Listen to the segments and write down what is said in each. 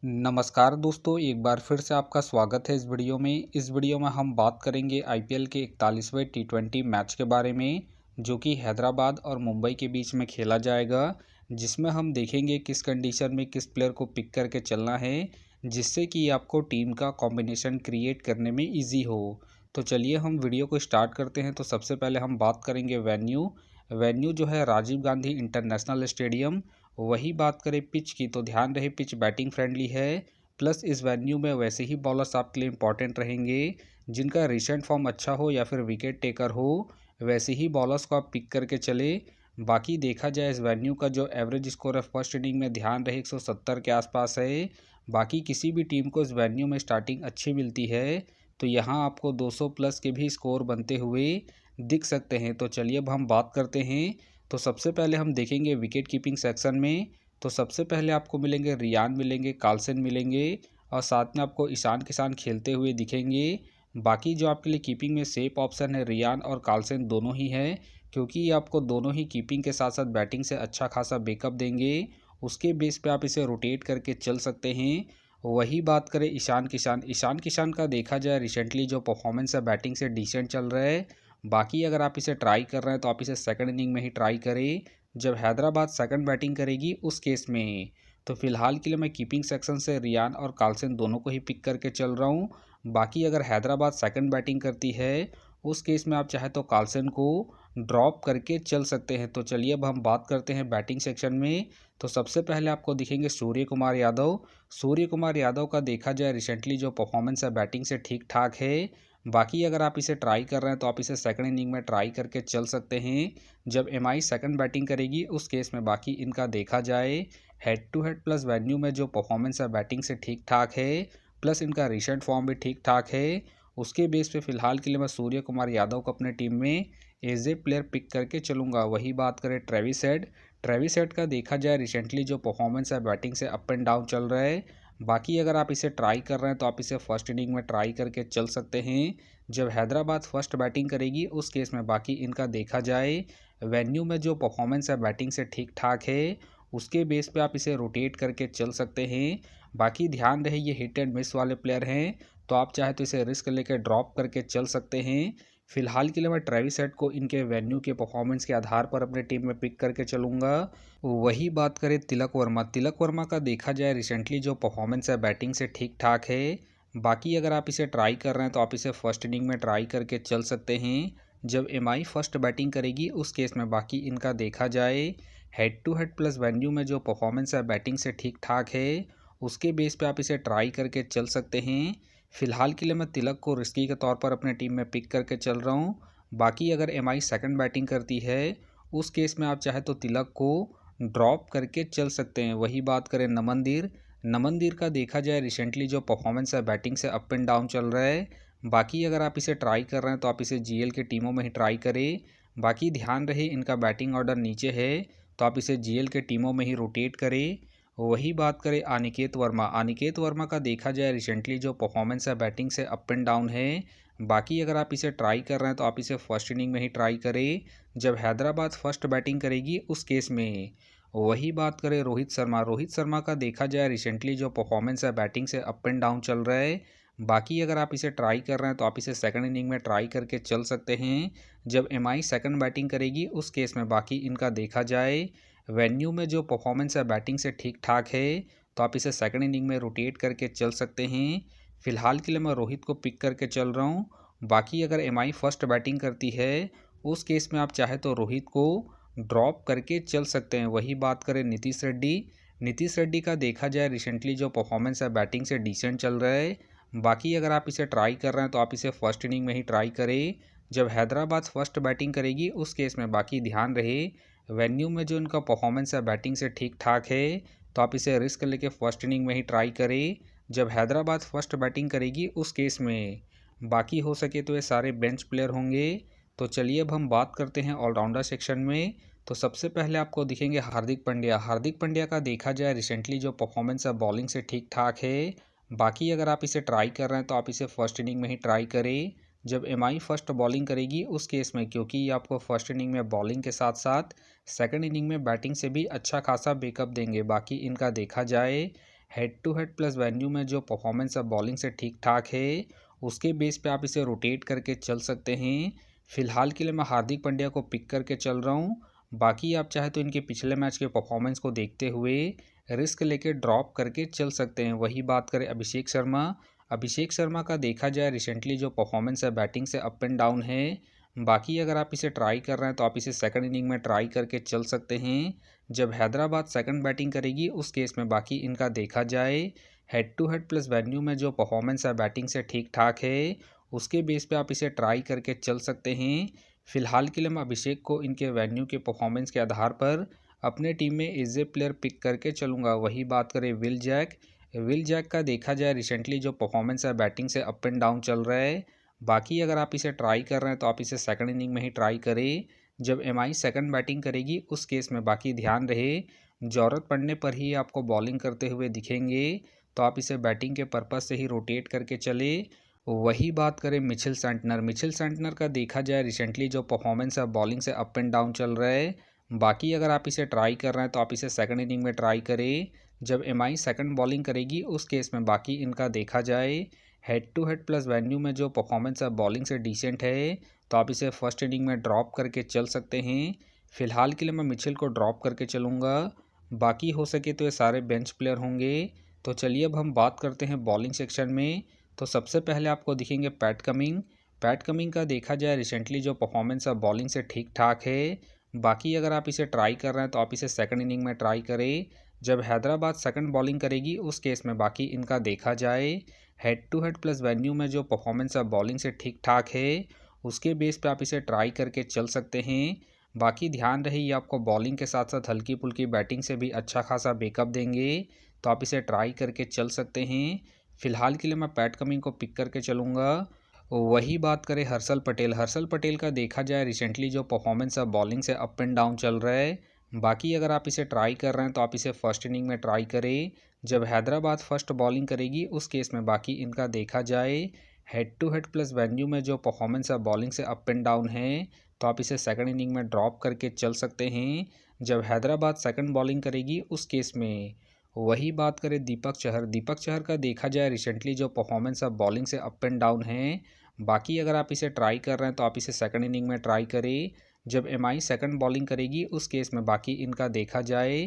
नमस्कार दोस्तों, एक बार फिर से आपका स्वागत है इस वीडियो में हम बात करेंगे आईपीएल के 41वें टी20 मैच के बारे में, जो कि हैदराबाद और मुंबई के बीच में खेला जाएगा। जिसमें हम देखेंगे किस कंडीशन में किस प्लेयर को पिक करके चलना है, जिससे कि आपको टीम का कॉम्बिनेशन क्रिएट करने में ईजी हो। तो चलिए हम वीडियो को स्टार्ट करते हैं। तो सबसे पहले हम बात करेंगे वेन्यू जो है राजीव गांधी इंटरनेशनल स्टेडियम। वही बात करें पिच की, तो ध्यान रहे पिच बैटिंग फ्रेंडली है। प्लस इस वेन्यू में वैसे ही बॉलर्स आपके लिए इंपॉर्टेंट रहेंगे जिनका रिसेंट फॉर्म अच्छा हो या फिर विकेट टेकर हो। वैसे ही बॉलर्स को आप पिक करके चले। बाकी देखा जाए इस वेन्यू का जो एवरेज स्कोर है फर्स्ट इनिंग में ध्यान रहे 170 के आसपास है। बाकी किसी भी टीम को इस वेन्यू में स्टार्टिंग अच्छी मिलती है, तो यहाँ आपको 200 प्लस के भी स्कोर बनते हुए दिख सकते हैं। तो चलिए अब हम बात करते हैं। तो सबसे पहले हम देखेंगे विकेट कीपिंग सेक्शन में। तो सबसे पहले आपको मिलेंगे रियान मिलेंगे, कार्लसन मिलेंगे और साथ में आपको ईशान किशन खेलते हुए दिखेंगे। बाकी जो आपके लिए कीपिंग में सेफ ऑप्शन है रियान और कार्लसन दोनों ही है, क्योंकि ये आपको दोनों ही कीपिंग के साथ साथ बैटिंग से अच्छा खासा बैकअप देंगे। उसके बेस पे आप इसे रोटेट करके चल सकते हैं। वही बात करें ईशान किशन का देखा जाए रिसेंटली जो परफॉर्मेंस है बैटिंग से डिसेंट चल रहा है। बाकी अगर आप इसे ट्राई कर रहे हैं तो आप इसे सेकंड इनिंग में ही ट्राई करें, जब हैदराबाद सेकंड बैटिंग करेगी उस केस में। तो फिलहाल के लिए मैं कीपिंग सेक्शन से रियान और कार्लसन दोनों को ही पिक करके चल रहा हूँ। बाकी अगर हैदराबाद सेकंड बैटिंग करती है उस केस में आप चाहे तो कार्लसन को ड्रॉप करके चल सकते हैं। तो चलिए अब हम बात करते हैं बैटिंग सेक्शन में। तो सबसे पहले आपको दिखेंगे सूर्य कुमार यादव का देखा जाए रिसेंटली जो परफॉर्मेंस है बैटिंग से ठीक ठाक है। बाकी अगर आप इसे ट्राई कर रहे हैं तो आप इसे सेकंड इनिंग में ट्राई करके चल सकते हैं, जब एमआई सेकंड बैटिंग करेगी उस केस में। बाकी इनका देखा जाए head to head plus venue में जो परफॉर्मेंस है बैटिंग से ठीक ठाक है, प्लस इनका रिसेंट फॉर्म भी ठीक ठाक है। उसके बेस पे फिलहाल के लिए मैं सूर्य कुमार यादव को अपने टीम में एज ए प्लेयर पिक करके चलूँगा। वही बात करें ट्रेविस हेड का देखा जाए रिसेंटली जो परफॉर्मेंस है बैटिंग से अप एंड डाउन चल रहा है। बाकी अगर आप इसे ट्राई कर रहे हैं तो आप इसे फर्स्ट इनिंग में ट्राई करके चल सकते हैं, जब हैदराबाद फर्स्ट बैटिंग करेगी उस केस में। बाकी इनका देखा जाए वेन्यू में जो परफॉर्मेंस है बैटिंग से ठीक ठाक है, उसके बेस पे आप इसे रोटेट करके चल सकते हैं। बाकी ध्यान रहे ये हिट एंड मिस वाले प्लेयर हैं, तो आप चाहे तो इसे रिस्क लेकर ड्रॉप करके चल सकते हैं। फिलहाल के लिए मैं ट्रेविस हेड को इनके वेन्यू के परफॉर्मेंस के आधार पर अपने टीम में पिक करके चलूँगा। वही बात करें तिलक वर्मा का देखा जाए रिसेंटली जो परफॉर्मेंस है बैटिंग से ठीक ठाक है। बाकी अगर आप इसे ट्राई कर रहे हैं तो आप इसे फर्स्ट इनिंग में ट्राई करके चल सकते हैं, जब एमआई फर्स्ट बैटिंग करेगी उस केस में। बाकी इनका देखा जाए head to head plus venue में जो परफॉर्मेंस है बैटिंग से ठीक ठाक है, उसके बेस पे आप इसे ट्राई करके चल सकते हैं। फिलहाल के लिए मैं तिलक को रिस्की के तौर पर अपने टीम में पिक करके चल रहा हूँ। बाकी अगर एमआई सेकंड बैटिंग करती है उस केस में आप चाहे तो तिलक को ड्रॉप करके चल सकते हैं। वही बात करें नमनदीर का देखा जाए रिसेंटली जो परफॉर्मेंस है बैटिंग से अप एंड डाउन चल रहा है। बाकी अगर आप इसे ट्राई कर रहे हैं तो आप इसे जीएल के टीमों में ही ट्राई करें। बाकी ध्यान रहे इनका बैटिंग ऑर्डर नीचे है, तो आप इसे जीएल के टीमों में ही रोटेट करें। वही बात करें अनिकेत वर्मा का देखा जाए रिसेंटली जो परफॉर्मेंस है बैटिंग से अप एंड डाउन है। बाकी अगर आप इसे ट्राई कर रहे हैं तो आप इसे फर्स्ट इनिंग में ही ट्राई करें, जब हैदराबाद फर्स्ट बैटिंग करेगी उस केस में। वही बात करें रोहित शर्मा का देखा जाए रिसेंटली जो परफॉर्मेंस है बैटिंग से अप एंड डाउन चल रहा है। बाकी अगर आप इसे ट्राई कर रहे हैं तो आप इसे सेकंड इनिंग में ट्राई करके चल सकते हैं, जब एमआई सेकंड बैटिंग करेगी उस केस में। बाकी इनका देखा जाए वेन्यू में जो परफॉर्मेंस है बैटिंग से ठीक ठाक है, तो आप इसे सेकंड इनिंग में रोटेट करके चल सकते हैं। फिलहाल के लिए मैं रोहित को पिक करके चल रहा हूँ। बाकी अगर एमआई फर्स्ट बैटिंग करती है उस केस में आप चाहे तो रोहित को ड्रॉप करके चल सकते हैं। वही बात करें नीतीश रेड्डी का देखा जाए रिसेंटली जो परफॉर्मेंस है बैटिंग से डिसेंट चल रहा है। बाकी अगर आप इसे ट्राई कर रहे हैं तो आप इसे फर्स्ट इनिंग में ही ट्राई करें, जब हैदराबाद फर्स्ट बैटिंग करेगी उस केस में। बाकी ध्यान रहे वेन्यू में जो इनका परफॉर्मेंस है बैटिंग से ठीक ठाक है, तो आप इसे रिस्क लेके फर्स्ट इनिंग में ही ट्राई करें, जब हैदराबाद फर्स्ट बैटिंग करेगी उस केस में। बाकी हो सके तो ये सारे बेंच प्लेयर होंगे। तो चलिए अब हम बात करते हैं ऑलराउंडर सेक्शन में। तो सबसे पहले आपको दिखेंगे हार्दिक पांड्या का देखा जाए रिसेंटली जो परफॉर्मेंस है बॉलिंग से ठीक ठाक है। बाकी अगर आप इसे ट्राई कर रहे हैं तो आप इसे फर्स्ट इनिंग में ही ट्राई करें, जब एमआई फर्स्ट बॉलिंग करेगी उस केस में, क्योंकि ये आपको फर्स्ट इनिंग में बॉलिंग के साथ साथ सेकंड इनिंग में बैटिंग से भी अच्छा खासा बैकअप देंगे। बाकी इनका देखा जाए head to head plus venue में जो परफॉर्मेंस है बॉलिंग से ठीक ठाक है, उसके बेस पे आप इसे रोटेट करके चल सकते हैं। फिलहाल के लिए मैं हार्दिक पांड्या को पिक करके चल रहा हूँ। बाकी आप चाहे तो इनके पिछले मैच के परफॉर्मेंस को देखते हुए रिस्क लेके ड्रॉप करके चल सकते हैं। वही बात करें अभिषेक शर्मा का देखा जाए रिसेंटली जो परफॉर्मेंस है बैटिंग से अप एंड डाउन है। बाकी अगर आप इसे ट्राई कर रहे हैं तो आप इसे सेकंड इनिंग में ट्राई करके चल सकते हैं। जब हैदराबाद सेकंड बैटिंग करेगी उस केस में बाकी इनका देखा जाए head to head plus venue में जो परफॉर्मेंस है बैटिंग से ठीक ठाक है, उसके बेस पे आप इसे ट्राई करके चल सकते हैं। फिलहाल के लिए मैं अभिषेक को इनके वेन्यू के परफॉर्मेंस के आधार पर अपने टीम में एज ए प्लेयर पिक करके चलूँगा। वही बात करें विल जैक का देखा जाए रिसेंटली जो परफॉर्मेंस है बैटिंग से अप एंड डाउन चल रहा है। बाकी अगर आप इसे ट्राई कर रहे हैं तो आप इसे सेकंड इनिंग में ही ट्राई करें। जब एमआई सेकंड बैटिंग करेगी उस केस में बाकी ध्यान रहे ज़रूरत पड़ने पर ही आपको बॉलिंग करते हुए दिखेंगे, तो आप इसे बैटिंग के पर्पज़ से ही रोटेट करके चले। वही बात करें मिचेल सेंटनर का देखा जाए रिसेंटली जो परफॉर्मेंस है बॉलिंग से अप एंड डाउन चल रहा है। बाकी अगर आप इसे ट्राई कर रहे हैं तो आप इसे सेकंड इनिंग में ट्राई करें। जब एमआई सेकंड बॉलिंग करेगी उस केस में बाकी इनका देखा जाए head to head plus venue में जो परफॉर्मेंस है बॉलिंग से डिसेंट है, तो आप इसे फर्स्ट इनिंग में ड्रॉप करके चल सकते हैं। फिलहाल के लिए मैं मिचेल को ड्रॉप करके चलूँगा। बाकी हो सके तो ये सारे बेंच प्लेयर होंगे। तो चलिए अब हम बात करते हैं बॉलिंग सेक्शन में। तो सबसे पहले आपको दिखेंगे पैट कमिंग का देखा जाए रिसेंटली जो परफॉर्मेंस है बॉलिंग से ठीक ठाक है। बाकी अगर आप इसे ट्राई कर रहे हैं तो आप इसे सेकंड इनिंग में ट्राई करें। जब हैदराबाद सेकंड बॉलिंग करेगी उस केस में बाकी इनका देखा जाए head to head plus venue में जो परफॉर्मेंस है बॉलिंग से ठीक ठाक है, उसके बेस पे आप इसे ट्राई करके चल सकते हैं। बाकी ध्यान रहे ये आपको बॉलिंग के साथ साथ हल्की फुल्की बैटिंग से भी अच्छा खासा बैकअप देंगे, तो आप इसे ट्राई करके चल सकते हैं। फिलहाल के लिए मैं पैट कमिंग को पिक करके चलूँगा। वही बात करें हर्षल पटेल का देखा जाए रिसेंटली जो परफॉर्मेंस है बॉलिंग से अप एंड डाउन चल रहा है। बाकी अगर आप इसे ट्राई कर रहे हैं तो आप इसे फर्स्ट इनिंग में ट्राई करें। जब हैदराबाद फर्स्ट बॉलिंग करेगी उस केस में बाकी इनका देखा जाए head to head plus venue में जो परफॉर्मेंस है बॉलिंग से अप एंड डाउन है, तो आप इसे सेकंड इनिंग में ड्रॉप करके चल सकते हैं। जब हैदराबाद सेकंड बॉलिंग करेगी उस केस में वही बात करें दीपक चहर का देखा जाए रिसेंटली जो परफॉर्मेंस है बॉलिंग से अप एंड डाउन है। बाकी अगर आप इसे ट्राई कर रहे हैं तो आप इसे सेकंड इनिंग में ट्राई करें। जब एमआई सेकंड बॉलिंग करेगी उस केस में बाकी इनका देखा जाए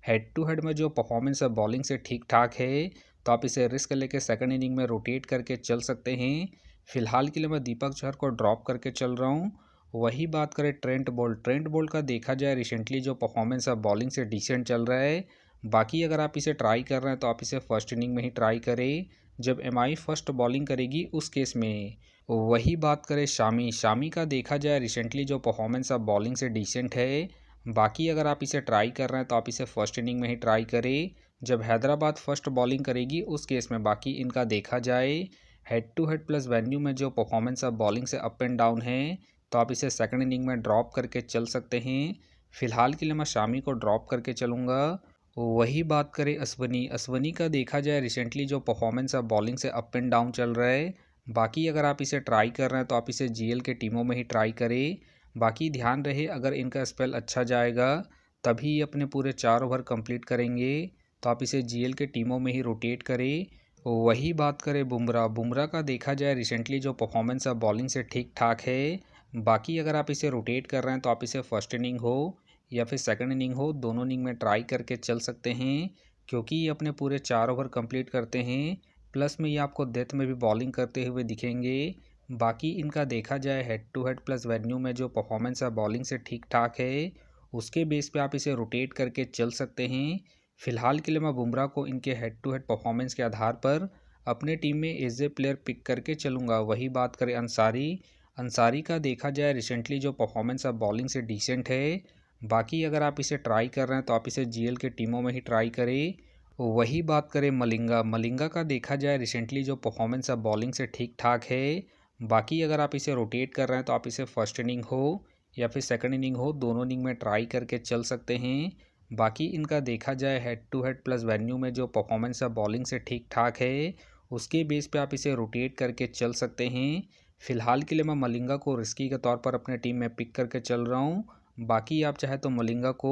हेड टू हेड में जो परफॉर्मेंस है बॉलिंग से ठीक ठाक है, तो आप इसे रिस्क लेके सेकंड इनिंग में रोटेट करके चल सकते हैं। फिलहाल के लिए मैं दीपक चहर को ड्रॉप करके चल रहा हूँ। वही बात करें ट्रेंट बोल्ट का देखा जाए रिसेंटली जो परफॉर्मेंस है बॉलिंग से डिसेंट चल रहा है। बाकी अगर आप इसे ट्राई कर रहे हैं तो आप इसे फर्स्ट इनिंग में ही ट्राई करें। जब एमआई फर्स्ट बॉलिंग करेगी उस केस में वही बात करें शामी का देखा जाए रिसेंटली जो परफॉर्मेंस है बॉलिंग से डिसेंट है। बाकी अगर आप इसे ट्राई कर रहे हैं तो आप इसे फर्स्ट इनिंग में ही ट्राई करें। जब हैदराबाद फर्स्ट बॉलिंग करेगी उस केस में बाकी इनका देखा जाए head to head plus venue में जो परफॉर्मेंस है बॉलिंग से अप एंड डाउन है, तो आप इसे सेकंड इनिंग में ड्रॉप करके चल सकते हैं। फिलहाल के लिए मैं शामी को ड्रॉप करके चलूँगा। वही बात करें अश्वनी का देखा जाए रिसेंटली जो परफॉर्मेंस है बॉलिंग से अप एंड डाउन चल रहा है। बाकी अगर आप इसे ट्राई कर रहे हैं तो आप इसे जीएल के टीमों में ही ट्राई करें। बाकी ध्यान रहे अगर इनका स्पेल अच्छा जाएगा तभी ये अपने पूरे 4 ओवर कंप्लीट करेंगे, तो आप इसे जीएल के टीमों में ही रोटेट करें। वही बात करें बुमराह का देखा जाए रिसेंटली जो परफॉर्मेंस है बॉलिंग से ठीक ठाक है। बाकी अगर आप इसे रोटेट कर रहे हैं तो आप इसे फर्स्ट इनिंग हो या फिर सेकंड इनिंग हो, दोनों इनिंग में ट्राई करके चल सकते हैं, क्योंकि ये अपने पूरे 4 ओवर कंप्लीट करते हैं। प्लस में ये आपको डेथ में भी बॉलिंग करते हुए दिखेंगे। बाकी इनका देखा जाए head to head plus venue में जो परफॉर्मेंस है बॉलिंग से ठीक ठाक है, उसके बेस पे आप इसे रोटेट करके चल सकते हैं। फिलहाल के लिए मैं बुमराह को इनके हेड टू हेड परफॉर्मेंस के आधार पर अपने टीम में एज ए प्लेयर पिक करके चलूँगा। वही बात करें अंसारी का देखा जाए रिसेंटली जो परफॉर्मेंस है बॉलिंग से डिसेंट है। बाकी अगर आप इसे ट्राई कर रहे हैं तो आप इसे जीएल के टीमों में ही ट्राई करें। वही बात करें मलिंगा का देखा जाए रिसेंटली जो परफॉर्मेंस है बॉलिंग से ठीक ठाक है। बाकी अगर आप इसे रोटेट कर रहे हैं तो आप इसे फर्स्ट इनिंग हो या फिर सेकंड इनिंग हो, दोनों इनिंग में ट्राई करके चल सकते हैं। बाकी इनका देखा जाए head to head plus venue में जो परफॉर्मेंस है बॉलिंग से ठीक ठाक है, उसके बेस पे आप इसे रोटेट करके चल सकते हैं। फिलहाल के लिए मैं मलिंगा को रिस्की के तौर पर अपने टीम में पिक करके चल रहा हूँ। बाकी आप चाहे तो मलिंगा को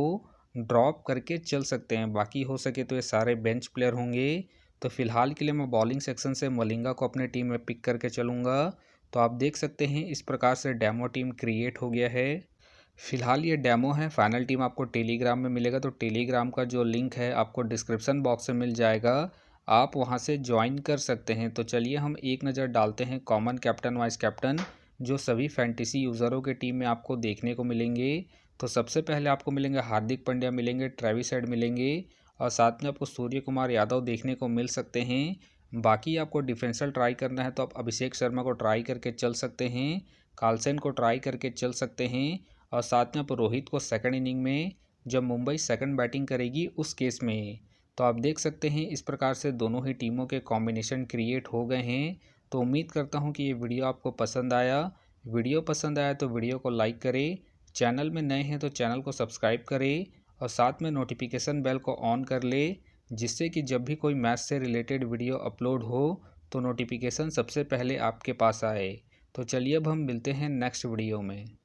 ड्रॉप करके चल सकते हैं। बाकी हो सके तो ये सारे बेंच प्लेयर होंगे। तो फिलहाल के लिए मैं बॉलिंग सेक्शन से मलिंगा को अपने टीम में पिक करके चलूँगा। तो आप देख सकते हैं इस प्रकार से डेमो टीम क्रिएट हो गया है। फिलहाल ये डेमो है, फाइनल टीम आपको टेलीग्राम में मिलेगा। तो टेलीग्राम का जो लिंक है आपको डिस्क्रिप्शन बॉक्स में मिल जाएगा, आप वहां से ज्वाइन कर सकते हैं। तो चलिए हम एक नज़र डालते हैं कॉमन कैप्टन वाइस कैप्टन जो सभी फैंटेसी यूज़रों के टीम में आपको देखने को मिलेंगे। तो सबसे पहले आपको मिलेंगे हार्दिक पांड्या मिलेंगे, ट्रेविस हेड मिलेंगे और साथ में आपको सूर्य कुमार यादव देखने को मिल सकते हैं। बाकी आपको डिफेंसल ट्राई करना है तो आप अभिषेक शर्मा को ट्राई करके चल सकते हैं, कार्लसन को ट्राई करके चल सकते हैं और साथ में आप रोहित को सेकंड इनिंग में जब मुंबई सेकंड बैटिंग करेगी उस केस में। तो आप देख सकते हैं इस प्रकार से दोनों ही टीमों के कॉम्बिनेशन क्रिएट हो गए हैं। तो उम्मीद करता हूं कि ये वीडियो आपको पसंद आया। वीडियो पसंद आया तो वीडियो को लाइक करें, चैनल में नए हैं तो चैनल को सब्सक्राइब करें और साथ में नोटिफिकेशन बेल को ऑन कर ले, जिससे कि जब भी कोई मैच से रिलेटेड वीडियो अपलोड हो तो नोटिफिकेशन सबसे पहले आपके पास आए। तो चलिए अब हम मिलते हैं नेक्स्ट वीडियो में।